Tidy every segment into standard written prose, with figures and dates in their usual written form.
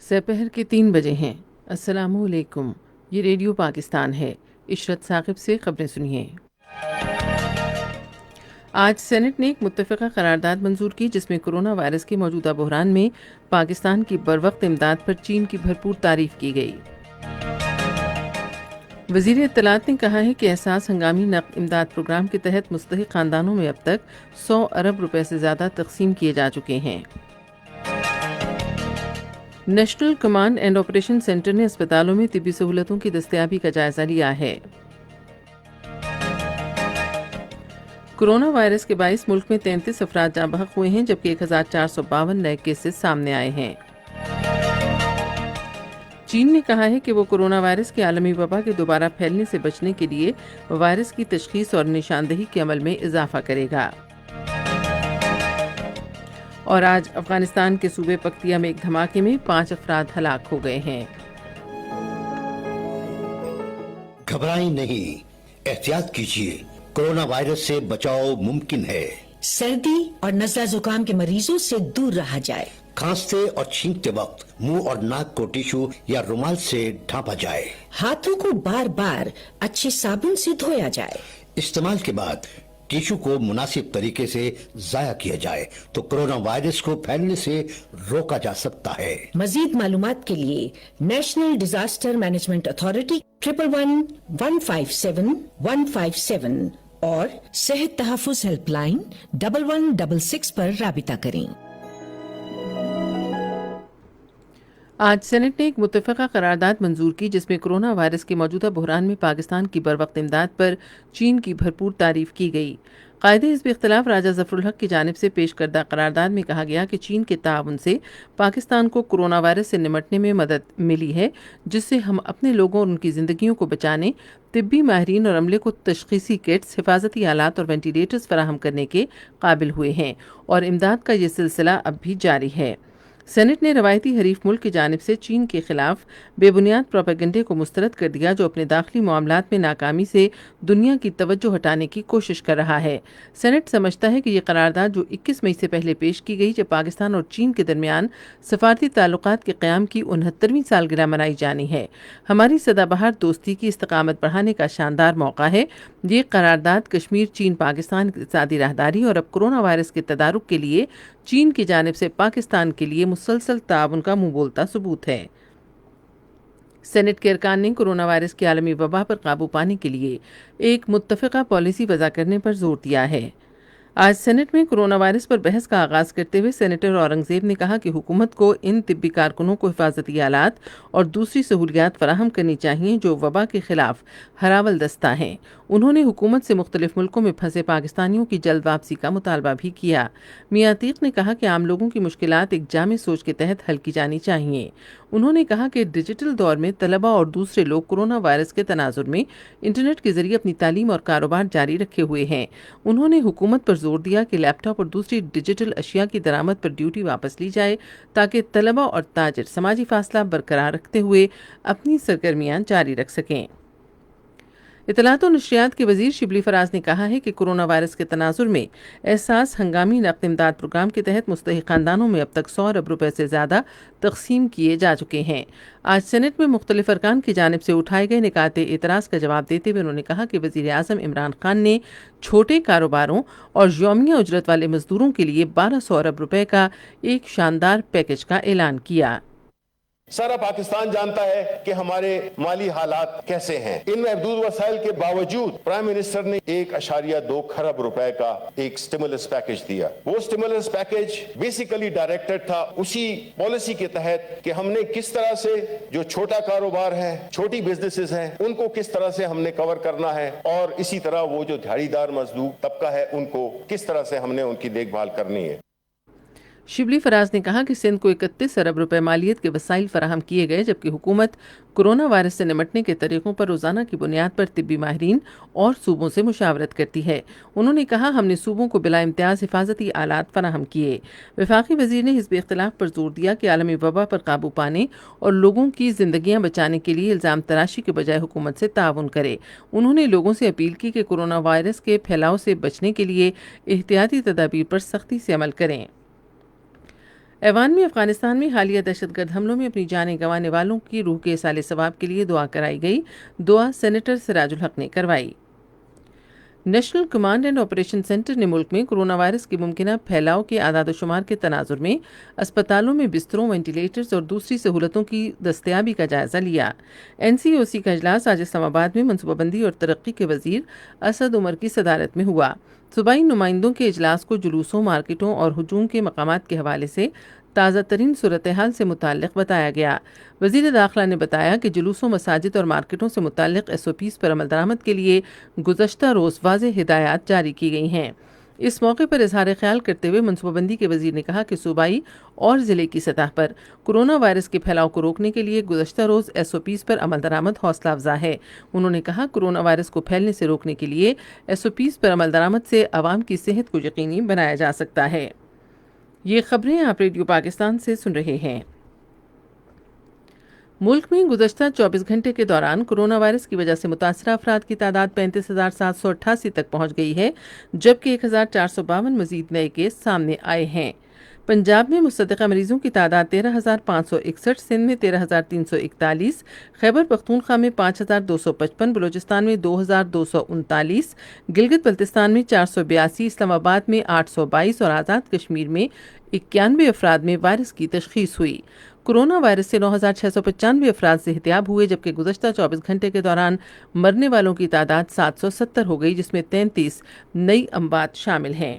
سپہر کے 3 بجے ہیں۔ السلام علیکم، یہ ریڈیو پاکستان ہے۔ عشرت ثاقب سے خبریں سنیے۔ آج سینٹ نے ایک متفقہ قرارداد منظور کی جس میں کرونا وائرس کے موجودہ بحران میں پاکستان کی بروقت امداد پر چین کی بھرپور تعریف کی گئی۔ وزیر اطلاعات نے کہا ہے کہ احساس ہنگامی نقد امداد پروگرام کے تحت مستحق خاندانوں میں اب تک 100 ارب روپے سے زیادہ تقسیم کیے جا چکے ہیں۔ National command and operation centre نے اسپتالوں میں طبی سہولتوں کی دستیابی کا جائزہ لیا ہے۔ کرونا وائرس کے باعث ملک میں 33 افراد جاں بحق ہوئے ہیں جبکہ 1452 نئے کیسز سامنے آئے ہیں۔ چین نے کہا ہے کہ وہ کرونا وائرس کے عالمی وبا کے دوبارہ پھیلنے سے بچنے کے لیے وائرس کی تشخیص اور نشاندہی کے عمل میں اضافہ کرے گا۔ اور آج افغانستان کے صوبے پکتیا میں ایک دھماکے میں 5 افراد ہلاک ہو گئے ہیں۔ گھبرائیں نہیں، احتیاط کیجیے، کرونا وائرس سے بچاؤ ممکن ہے۔ سردی اور نزلہ زکام کے مریضوں سے دور رہا جائے۔ کھانستے اور چھینکتے وقت منہ اور ناک کو ٹیشو یا رومال سے ڈھانپا جائے۔ ہاتھوں کو بار بار اچھے صابن سے دھویا جائے۔ استعمال کے بعد ٹیشو کو مناسب طریقے سے ضائع کیا جائے تو کرونا وائرس کو پھیلنے سے روکا جا سکتا ہے۔ مزید معلومات کے لیے نیشنل ڈیزاسٹر مینجمنٹ اتھارٹی 111-157-157 اور صحت تحفظ ہیلپ لائن 1166 پر رابطہ کریں۔ آج سینٹ نے ایک متفقہ قرارداد منظور کی جس میں کرونا وائرس کے موجودہ بحران میں پاکستان کی بروقت امداد پر چین کی بھرپور تعریف کی گئی۔ قائد حزب اختلاف راجہ ظفر الحق کی جانب سے پیش کردہ قرارداد میں کہا گیا کہ چین کے تعاون سے پاکستان کو کرونا وائرس سے نمٹنے میں مدد ملی ہے جس سے ہم اپنے لوگوں اور ان کی زندگیوں کو بچانے، طبی ماہرین اور عملے کو تشخیصی کٹس، حفاظتی آلات اور وینٹیلیٹرز فراہم کرنے کے قابل ہوئے ہیں اور امداد کا یہ سلسلہ اب بھی جاری ہے۔ سینٹ نے روایتی حریف ملک کی جانب سے چین کے خلاف بے بنیاد پروپیگنڈے کو مسترد کر دیا جو اپنے داخلی معاملات میں ناکامی سے دنیا کی توجہ ہٹانے کی کوشش کر رہا ہے۔ سینٹ سمجھتا ہے کہ یہ قرارداد جو 21 مئی سے پہلے پیش کی گئی جب پاکستان اور چین کے درمیان سفارتی تعلقات کے قیام کی 69ویں سالگرہ منائی جانی ہے، ہماری سدا بہار دوستی کی استقامت بڑھانے کا شاندار موقع ہے۔ یہ قرارداد کشمیر، چین پاکستان اقتصادی راہداری اور اب کرونا وائرس کے تدارک کے لیے چین کی جانب سے پاکستان کے لیے مسلسل تعاون کا منہ بولتا ثبوت ہے۔ سینٹ کے ارکان نے کرونا وائرس کی عالمی وبا پر قابو پانے کے لیے ایک متفقہ پالیسی وضع کرنے پر زور دیا ہے۔ آج سینٹ میں کرونا وائرس پر بحث کا آغاز کرتے ہوئے سینیٹر اورنگزیب نے کہا کہ حکومت کو ان طبی کارکنوں کو حفاظتی آلات اور دوسری سہولیات فراہم کرنی چاہیے جو وبا کے خلاف ہراول دستہ ہیں۔ انہوں نے حکومت سے مختلف ملکوں میں پھنسے پاکستانیوں کی جلد واپسی کا مطالبہ بھی کیا۔ میاں عتیق نے کہا کہ عام لوگوں کی مشکلات ایک جامع سوچ کے تحت حل کی جانی چاہیے۔ انہوں نے کہا کہ ڈیجیٹل دور میں طلبہ اور دوسرے لوگ کرونا وائرس کے تناظر میں انٹرنیٹ کے ذریعے اپنی تعلیم اور کاروبار جاری رکھے ہوئے ہیں۔ انہوں نے حکومت پر زور دیا کہ لیپ ٹاپ اور دوسری ڈیجیٹل اشیاء کی درآمد پر ڈیوٹی واپس لی جائے تاکہ طلبہ اور تاجر سماجی فاصلہ برقرار رکھتے ہوئے اپنی سرگرمیاں جاری رکھ سکیں۔ اطلاعات و نشریات کے وزیر شبلی فراز نے کہا ہے کہ کرونا وائرس کے تناظر میں احساس ہنگامی نقد امداد پروگرام کے تحت مستحق خاندانوں میں اب تک 100 ارب روپے سے زیادہ تقسیم کیے جا چکے ہیں۔ آج سینٹ میں مختلف ارکان کی جانب سے اٹھائے گئے نکات اعتراض کا جواب دیتے ہوئے انہوں نے کہا کہ وزیر اعظم عمران خان نے چھوٹے کاروباروں اور یومیہ اجرت والے مزدوروں کے لیے 1200 ارب روپے کا ایک شاندار پیکج کا اعلان کیا۔ سارا پاکستان جانتا ہے کہ ہمارے مالی حالات کیسے ہیں۔ ان محدود وسائل کے باوجود پرائم منسٹر نے 1.2 کھرب روپے کا ایک سٹیمولس پیکج دیا۔ وہ سٹیمولس پیکج بیسیکلی ڈائریکٹڈ تھا اسی پالیسی کے تحت کہ ہم نے کس طرح سے جو چھوٹا کاروبار ہے، چھوٹی بزنسز ہیں، ان کو کس طرح سے ہم نے کور کرنا ہے اور اسی طرح وہ جو دہاڑی دار مزدور طبقہ ہے ان کو کس طرح سے ہم نے ان کی دیکھ بھال کرنی ہے۔ شبلی فراز نے کہا کہ سندھ کو 31 ارب روپے مالیت کے وسائل فراہم کیے گئے جبکہ حکومت کرونا وائرس سے نمٹنے کے طریقوں پر روزانہ کی بنیاد پر طبی ماہرین اور صوبوں سے مشاورت کرتی ہے۔ انہوں نے کہا ہم نے صوبوں کو بلا امتیاز حفاظتی آلات فراہم کیے۔ وفاقی وزیر نے حزب اختلاف پر زور دیا کہ عالمی وبا پر قابو پانے اور لوگوں کی زندگیاں بچانے کے لیے الزام تراشی کے بجائے حکومت سے تعاون کرے۔ انہوں نے لوگوں سے اپیل کی کہ کرونا وائرس کے پھیلاؤ سے بچنے کے لیے احتیاطی تدابیر پر سختی سے عمل کریں۔ ایوان میں افغانستان میں حالیہ دہشت گرد حملوں میں اپنی جانیں گنوانے والوں کی روح کے اصال ثواب کے لیے دعا کرائی گئی. دعا سینیٹر سراج الحق نے کروائی. National command and operation centre نے ملک میں کرونا وائرس کے ممکنہ پھیلاؤ کے اعداد و شمار کے تناظر میں اسپتالوں میں بستروں، وینٹیلیٹرز اور دوسری سہولتوں کی دستیابی کا جائزہ لیا. NCOC کا اجلاس آج اسلام آباد میں منصوبہ بندی اور ترقی کے وزیر اسد عمر کی صدارت میں ہوا. صوبائی نمائندوں کے اجلاس کو جلوسوں، مارکیٹوں اور ہجوم کے مقامات کے حوالے سے تازہ ترین صورتحال سے متعلق بتایا گیا. وزیر داخلہ نے بتایا کہ جلوسوں، مساجد اور مارکیٹوں سے متعلق SOPs پر عمل درآمد کے لیے گزشتہ روز واضح ہدایات جاری کی گئی ہیں. اس موقع پر اظہار خیال کرتے ہوئے منصوبہ بندی کے وزیر نے کہا کہ صوبائی اور ضلع کی سطح پر کرونا وائرس کے پھیلاؤ کو روکنے کے لیے گزشتہ روز SOPs پر عمل درآمد حوصلہ افزا ہے. انہوں نے کہا کرونا وائرس کو پھیلنے سے روکنے کے لیے SOPs پر عمل درآمد سے عوام کی صحت کو یقینی بنایا جا سکتا ہے. یہ خبریں آپ ریڈیو پاکستان سے سن رہے ہیں. ملک میں گزشتہ 24 گھنٹے کے دوران کرونا وائرس کی وجہ سے متاثرہ افراد کی تعداد 35,788 تک پہنچ گئی ہے، جبکہ 1,452 مزید نئے کیس سامنے آئے ہیں. پنجاب میں مصدقہ مریضوں کی تعداد 13,561، سندھ میں 13,341، خیبر پختونخوا میں 5,255، بلوچستان میں 2,239، گلگت بلتستان میں 482، اسلام آباد میں 822 اور آزاد کشمیر میں 91 افراد میں وائرس کی تشخیص ہوئی. کرونا وائرس سے 9,695 افراد صحتیاب ہوئے، جبکہ گزشتہ 24 گھنٹے کے دوران مرنے والوں کی تعداد 770 ہو گئی، جس میں 33 نئی اموات شامل ہیں.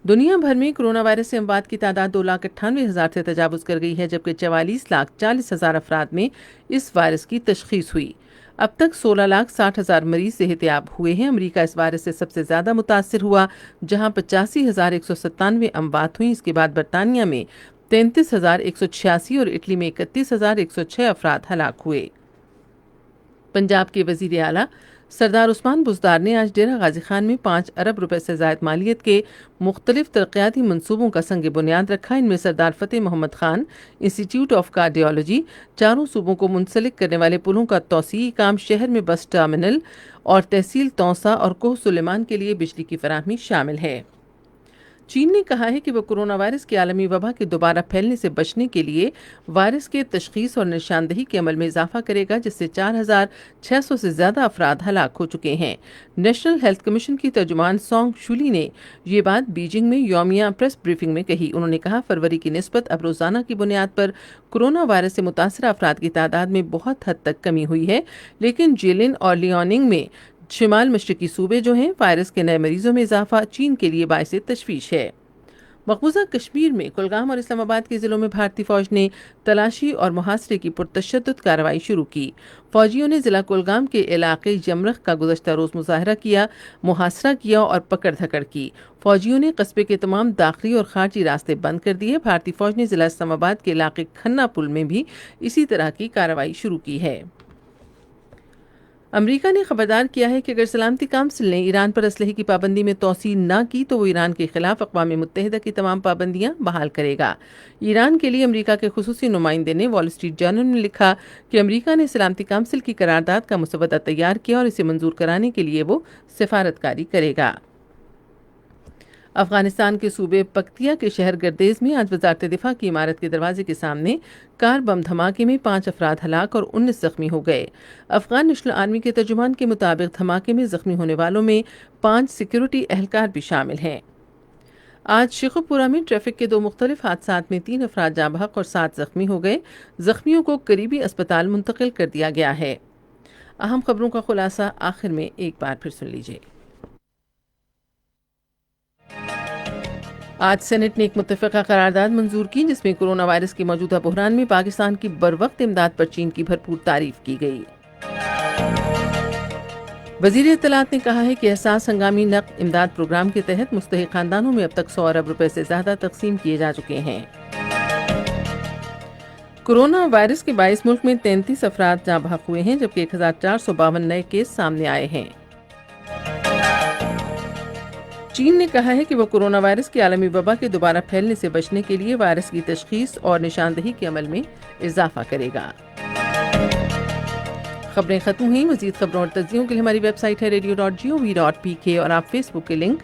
دنیا بھر میں کرونا وائرس سے اموات کی تعداد 2,98,000 سے تجاوز کر گئی ہے، جبکہ 44,40,000 افراد میں اس وائرس کی تشخیص ہوئی. اب تک 16,60,000 مریض صحتیاب ہوئے ہیں. امریکہ اس وائرس سے سب سے زیادہ متاثر ہوا، جہاں 85,197 اموات ہوئیں. اس کے بعد برطانیہ میں 33,186 اور اٹلی میں 31,106 افراد ہلاک ہوئے. پنجاب کے وزیر اعلیٰ سردار عثمان بزدار نے آج ڈیرہ غازی خان میں 5 ارب روپے سے زائد مالیت کے مختلف ترقیاتی منصوبوں کا سنگ بنیاد رکھا. ان میں سردار فتح محمد خان انسٹی ٹیوٹ آف کارڈیالوجی، چاروں صوبوں کو منسلک کرنے والے پلوں کا توسیعی کام، شہر میں بس ٹرمینل اور تحصیل توسا اور کوہ سلیمان کے لیے بجلی کی فراہمی شامل ہے. چین نے کہا ہے کہ وہ کرونا وائرس کی عالمی وبا کے دوبارہ پھیلنے سے بچنے کے لیے وائرس کے تشخیص اور نشاندہی کے عمل میں اضافہ کرے گا، جس سے 4,600 سے زیادہ افراد ہلاک ہو چکے ہیں. نیشنل ہیلتھ کمیشن کی ترجمان سونگ شولی نے یہ بات بیجنگ میں یومیہ پریس بریفنگ میں کہی. انہوں نے کہا فروری کی نسبت اب روزانہ کی بنیاد پر کرونا وائرس سے متاثرہ افراد کی تعداد میں بہت حد تک کمی ہوئی ہے، لیکن جیلن اور لیوننگ میں شمال مشرقی صوبے جو ہیں وائرس کے نئے مریضوں میں اضافہ چین کے لیے باعث تشویش ہے. مقبوضہ کشمیر میں کلگام اور اسلام آباد کے ضلعوں میں بھارتی فوج نے تلاشی اور محاصرے کی پرتشدد کارروائی شروع کی. فوجیوں نے ضلع کلگام کے علاقے یمرخ کا گزشتہ روز مظاہرہ کیا، محاصرہ کیا اور پکڑ دھکڑ کی. فوجیوں نے قصبے کے تمام داخلی اور خارجی راستے بند کر دیے. بھارتی فوج نے ضلع اسلام آباد کے علاقے کھنہ پل میں بھی اسی طرح کی کارروائی شروع کی ہے. امریکہ نے خبردار کیا ہے کہ اگر سلامتی کونسل نے ایران پر اسلحے کی پابندی میں توسیع نہ کی تو وہ ایران کے خلاف اقوام متحدہ کی تمام پابندیاں بحال کرے گا. ایران کے لیے امریکہ کے خصوصی نمائندے نے وال اسٹریٹ جرنل میں لکھا کہ امریکہ نے سلامتی کونسل کی قرارداد کا مسودہ تیار کیا اور اسے منظور کرانے کے لیے وہ سفارتکاری کرے گا. افغانستان کے صوبے پکتیا کے شہر گردیز میں آج وزارت دفاع کی عمارت کے دروازے کے سامنے کار بم دھماکے میں 5 افراد ہلاک اور 19 زخمی ہو گئے. افغان نیشنل آرمی کے ترجمان کے مطابق دھماکے میں زخمی ہونے والوں میں 5 سیکیورٹی اہلکار بھی شامل ہیں. آج شیخوپورہ میں ٹریفک کے 2 مختلف حادثات میں 3 افراد جاں بحق اور 7 زخمی ہو گئے. زخمیوں کو قریبی اسپتال منتقل کر دیا گیا ہے. اہم خبروں کا خلاصہ آخر میں ایک بار پھر سن لیجیے. آج سینٹ نے ایک متفقہ قرارداد منظور کی جس میں کرونا وائرس کے موجودہ بحران میں پاکستان کی بروقت امداد پر چین کی بھرپور تعریف کی گئی. وزیر اطلاعات نے کہا ہے کہ احساس ہنگامی نقد امداد پروگرام کے تحت مستحق خاندانوں میں اب تک 100 ارب روپے سے زیادہ تقسیم کیے جا چکے ہیں. کرونا وائرس کے باعث ملک میں 33 افراد جاں بحق ہوئے ہیں جبکہ 1,452 نئے کیس سامنے آئے ہیں. چین نے کہا ہے کہ وہ کرونا وائرس کی عالمی وبا کے دوبارہ پھیلنے سے بچنے کے لیے وائرس کی تشخیص اور نشاندہی کے عمل میں اضافہ کرے گا. خبریں ختم ہوئیں. مزید خبروں اور تجزیوں کے لیے ہماری ویب سائٹ ہے radio.gov.pk اور آپ فیس بک کے لنک